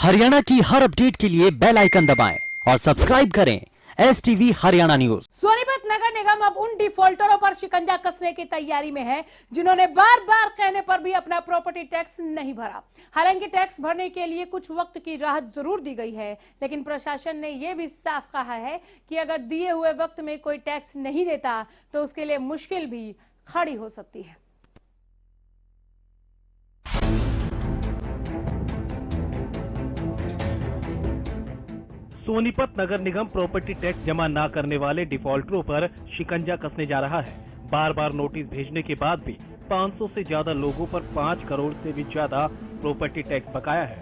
हरियाणा की हर अपडेट के लिए बेल आइकन दबाएं और सब्सक्राइब करें STV हरियाणा न्यूज। सोनीपत नगर निगम अब उन डिफॉल्टरों पर शिकंजा कसने की तैयारी में है जिन्होंने बार बार कहने पर भी अपना प्रॉपर्टी टैक्स नहीं भरा। हालांकि टैक्स भरने के लिए कुछ वक्त की राहत जरूर दी गई है, लेकिन प्रशासन ने यह भी साफ कहा है कि अगर दिए हुए वक्त में कोई टैक्स नहीं देता तो उसके लिए मुश्किल भी खड़ी हो सकती है। सोनीपत नगर निगम प्रॉपर्टी टैक्स जमा न करने वाले डिफॉल्टरों पर शिकंजा कसने जा रहा है। बार बार नोटिस भेजने के बाद भी 500 से ज्यादा लोगों पर 5 करोड़ से भी ज्यादा प्रॉपर्टी टैक्स बकाया है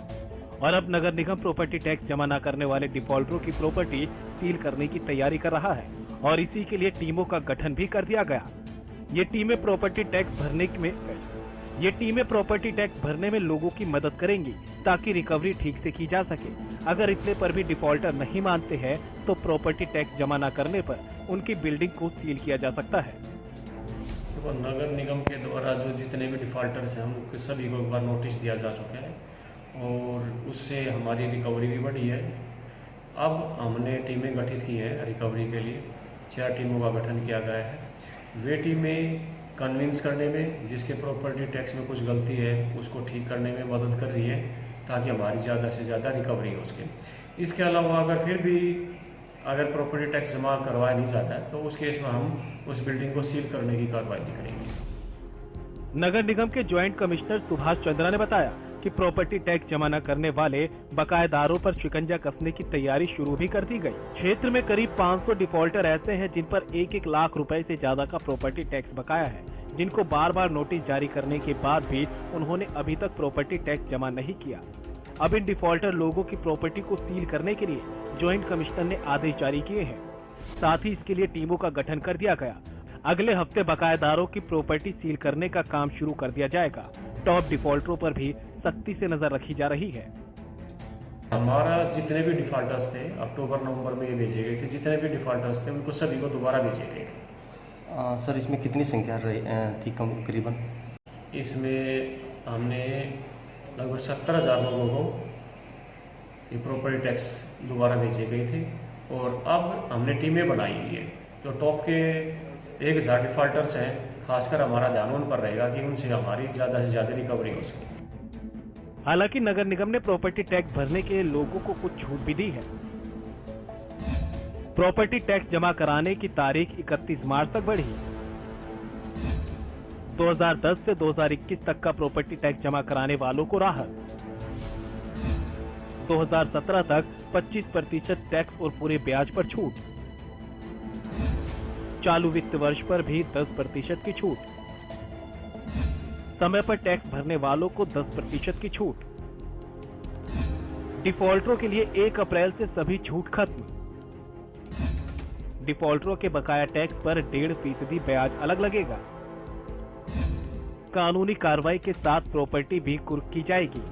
और अब नगर निगम प्रॉपर्टी टैक्स जमा न करने वाले डिफॉल्टरों की प्रॉपर्टी सील करने की तैयारी कर रहा है और इसी के लिए टीमों का गठन भी कर दिया गया। ये टीमें प्रॉपर्टी टैक्स भरने में लोगों की मदद करेंगी ताकि रिकवरी ठीक से की जा सके। अगर इतने पर भी डिफॉल्टर नहीं मानते हैं तो प्रॉपर्टी टैक्स जमा न करने पर उनकी बिल्डिंग को सील किया जा सकता है। तो नगर निगम के द्वारा जो जितने भी डिफॉल्टर्स हैं उनको सभी को एक बार नोटिस दिया जा चुका है और उससे हमारी रिकवरी भी बढ़ी है। अब हमने टीमें गठित की हैं रिकवरी के लिए। 4 टीमों का गठन किया गया है। वे टीमें कन्विंस करने में, जिसके प्रॉपर्टी टैक्स में कुछ गलती है उसको ठीक करने में मदद कर रही है ताकि हमारी ज़्यादा से ज़्यादा रिकवरी हो सके। इसके अलावा अगर प्रॉपर्टी टैक्स जमा करवाया नहीं जाता है तो उस केस में हम उस बिल्डिंग को सील करने की कार्रवाई करेंगे। नगर निगम के ज्वाइंट कमिश्नर सुभाष चंद्रा ने बताया कि प्रॉपर्टी टैक्स जमा न करने वाले बकायेदारों पर शिकंजा कसने की तैयारी शुरू भी कर दी गई। क्षेत्र में करीब 500 डिफॉल्टर ऐसे हैं जिन पर 1-1 लाख रुपए से ज्यादा का प्रॉपर्टी टैक्स बकाया है, जिनको बार बार नोटिस जारी करने के बाद भी उन्होंने अभी तक प्रॉपर्टी टैक्स जमा नहीं किया। अब इन डिफॉल्टर लोगों की प्रॉपर्टी को सील करने के लिए ज्वाइंट कमिश्नर ने आदेश जारी किए हैं। साथ ही इसके लिए टीमों का गठन कर दिया गया। अगले हफ्ते बकायेदारों की प्रॉपर्टी सील करने का काम शुरू कर दिया जाएगा। टॉप डिफॉल्टरों पर भी सख्ती से नजर रखी जा रही है। हमारा जितने भी डिफॉल्टर्स थे अक्टूबर-नवंबर में ये भेजे गए थे, जितने भी डिफॉल्टर्स थे उनको सभी को दोबारा भेजे गए थे। सर, इसमें कितनी संख्या थी करीबन? इसमें हमने लगभग 70,000 लोगों को ये प्रॉपर्टी टैक्स दोबारा भेजे गए थे और अब हमने टीमें बनाई हुई है। जो टॉप के 1,000 डिफॉल्टर्स हैं, खासकर हमारा ध्यान उन पर रहेगा कि उनसे हमारी ज़्यादा से ज़्यादा रिकवरी हो सके। हालांकि नगर निगम ने प्रॉपर्टी टैक्स भरने के लोगों को कुछ छूट भी दी है। प्रॉपर्टी टैक्स जमा कराने की तारीख 31 मार्च तक बढ़ी। 2010 से 2021 तक का प्रॉपर्टी टैक्स जमा कराने वालों को राहत। 2017 तक 25% टैक्स और पूरे ब्याज पर छूट। चालू वित्त वर्ष पर भी 10% की छूट। समय पर टैक्स भरने वालों को 10% की छूट। डिफॉल्टरों के लिए 1 अप्रैल से सभी छूट खत्म। डिफॉल्टरों के बकाया टैक्स पर 1.5% ब्याज अलग लगेगा। कानूनी कार्रवाई के साथ प्रॉपर्टी भी कुर्क की जाएगी।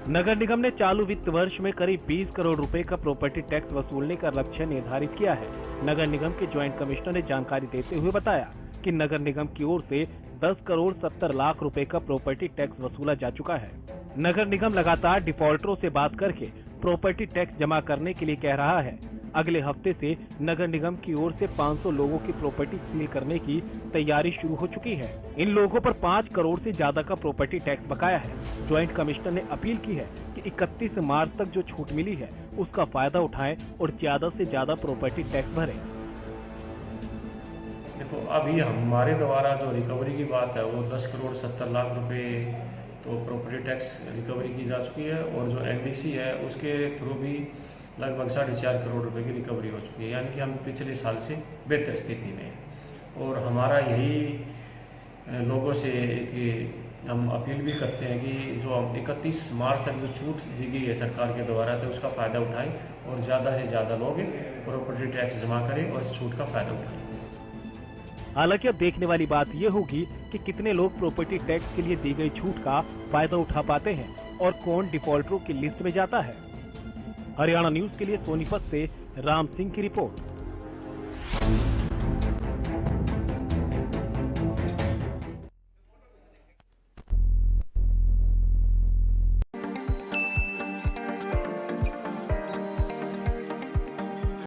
नगर निगम ने चालू वित्त वर्ष में करीब 20 करोड़ रुपए का प्रॉपर्टी टैक्स वसूलने का लक्ष्य निर्धारित किया है। नगर निगम के ज्वाइंट कमिश्नर ने जानकारी देते हुए बताया कि नगर निगम की ओर से 10 करोड़ 70 लाख रुपए का प्रॉपर्टी टैक्स वसूला जा चुका है। नगर निगम लगातार डिफॉल्टरों से बात करके प्रॉपर्टी टैक्स जमा करने के लिए कह रहा है। अगले हफ्ते से नगर निगम की ओर से 500 लोगों की प्रॉपर्टी सील करने की तैयारी शुरू हो चुकी है। इन लोगों पर 5 करोड़ से ज्यादा का प्रॉपर्टी टैक्स बकाया है। ज्वाइंट कमिश्नर ने अपील की है कि 31 मार्च तक जो छूट मिली है उसका फायदा उठाएं और ज्यादा से ज्यादा प्रॉपर्टी टैक्स भरें। देखो, अभी हमारे द्वारा जो रिकवरी की बात है वो 10 करोड़ 70 लाख रुपए तो प्रॉपर्टी टैक्स रिकवरी की जा चुकी है और जो NDC है उसके थ्रू भी लगभग 4.5 करोड़ रुपए की रिकवरी हो चुकी है। यानी कि हम पिछले साल से बेहतर स्थिति में हैं और हमारा यही लोगों से कि हम अपील भी करते हैं कि जो 31 मार्च तक जो छूट दी गई है सरकार के द्वारा तो उसका फ़ायदा उठाएं और ज़्यादा से ज़्यादा लोग प्रॉपर्टी टैक्स जमा करें और इस छूट का फ़ायदा उठाएं। हालांकि अब देखने वाली बात यह होगी कि कितने लोग प्रॉपर्टी टैक्स के लिए दी गई छूट का फायदा उठा पाते हैं और कौन डिफॉल्टरों की लिस्ट में जाता है। हरियाणा न्यूज के लिए सोनीपत से राम सिंह की रिपोर्ट।